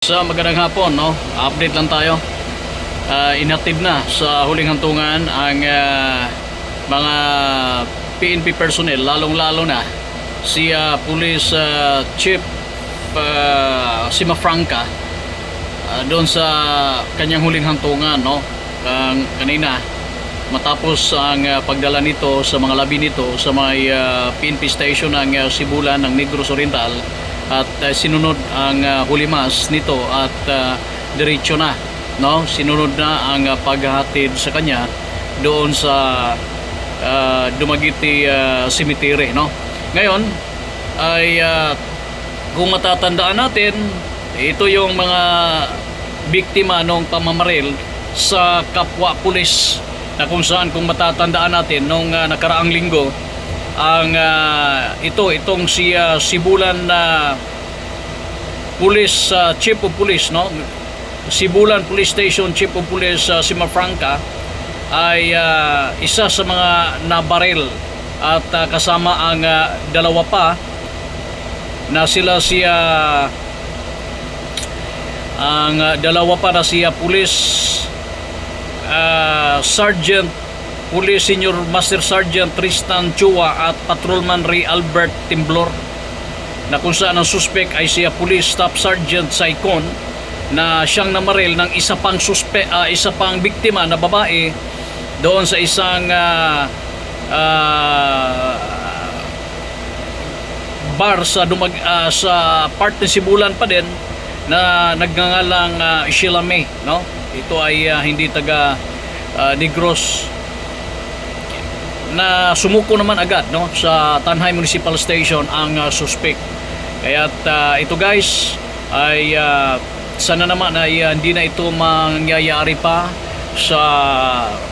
Sa magandang hapon, no? Update lang tayo. Inactive na sa huling hantungan ang mga PNP personnel, lalong-lalo na si Police Chief Simafranca doon sa kanyang huling hantungan, no? Kanina matapos ang pagdala nito sa mga labi nito sa may PNP station ng Sibulan ng Negros Oriental. At sinunod ang hulimas nito at diretso na, no? Sinunod na ang paghahatid sa kanya doon sa Dumaguete Cemetery, no? Ngayon ay kung matatandaan natin, ito yung mga biktima ng pamamaril sa kapwa pulis, na kung saan, kung matatandaan natin, nung nakaraang linggo, ang itong si Sibulan na Police Chief of Police, no? Sibulan Police Station Chief of Police Simafranca ay isa sa mga nabaril at kasama ang dalawa pa na sila ang dalawa pa na siya Police Sergeant Police Senior Master Sergeant Tristan Chua at Patrolman Ray Albert Timblor, na kung saan ang suspect ay siya Police Staff Sergeant Saicon, na siyang namaril ng isa pang biktima na babae doon sa isang bar sa part ng Sibulan pa din, na nagngangalang Sheila May, no? Ito ay hindi taga Negros, na sumuko naman agad, no, sa Tanhay Municipal Station ang suspect. Kaya't ito guys ay sana naman ay hindi na ito mangyayari pa sa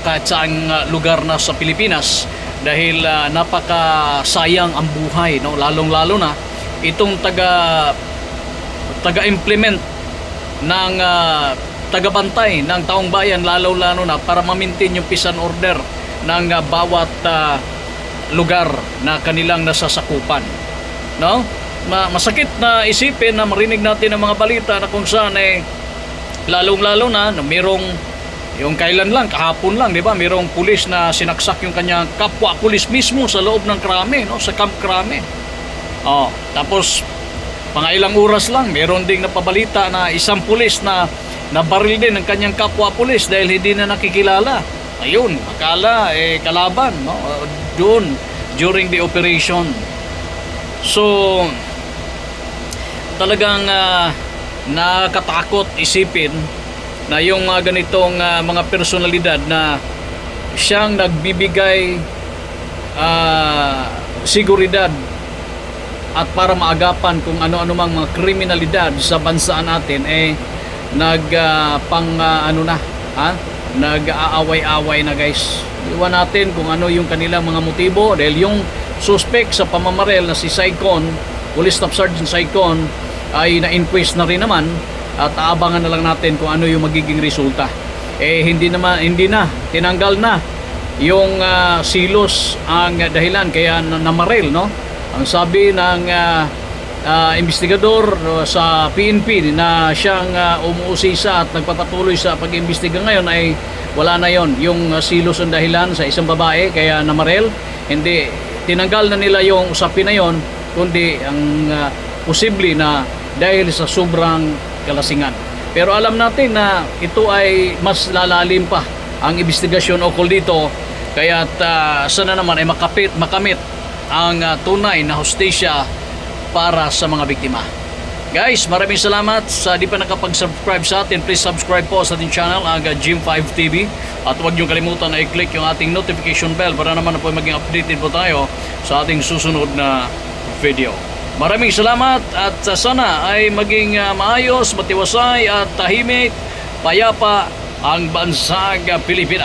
kahit saang lugar na sa Pilipinas, dahil napakasayang ang buhay, no? Lalong-lalo na itong taga-implement ng tagabantay ng taong bayan, lalo-lalo na para ma-maintain yung peace and order ng bawat lugar na kanilang nasasakupan, no? Masakit na isipin na marinig natin ang mga balita na kung saan lalong-lalo na merong, yung kailan lang, kahapon lang, di ba, merong pulis na sinaksak yung kanyang kapwa pulis mismo sa loob ng Krame, no, sa Camp Krame. Tapos pangailang oras lang meron ding napabalita na isang pulis na nabaril din ng kanyang kapwa pulis dahil hindi na nakikilala. Ayun, akala kalaban, no, doon during the operation. So talagang nakatakot isipin na yung ganitong mga personalidad na siyang nagbibigay seguridad at para maagapan kung ano-ano mang mga kriminalidad sa bansa natin, nag-aaway-away na guys. Iwan natin kung ano yung kanilang mga motibo, dahil yung suspect sa pamamaril na si Saicon, Police Staff Sergeant Saicon, ay na-inquest na rin naman, at aabangan na lang natin kung ano yung magiging resulta. Hindi na tinanggal na yung silos ang dahilan kaya namaril, no? Ang sabi ng investigador sa PNP na siyang umuusisa at nagpapatuloy sa pag-imbestiga ngayon ay wala na yon, yung silos ang dahilan sa isang babae kaya namaril. Hindi tinanggal na nila yung usapin na yon, kundi ang posible na dahil sa sobrang kalasingan. Pero alam natin na ito ay mas lalalim pa ang investigasyon ukol dito, kaya sana naman ay makamit ang tunay na hustisya para sa mga biktima. Guys, maraming salamat. Sa di pa nakapag-subscribe sa atin, please subscribe po sa ating channel, ang Jim5 TV, at huwag niyong kalimutan na i-click yung ating notification bell para naman po maging updated po tayo sa ating susunod na video. Maraming salamat, at sana ay maging maayos, matiwasay at tahimik, payapa ang bansang Pilipinas.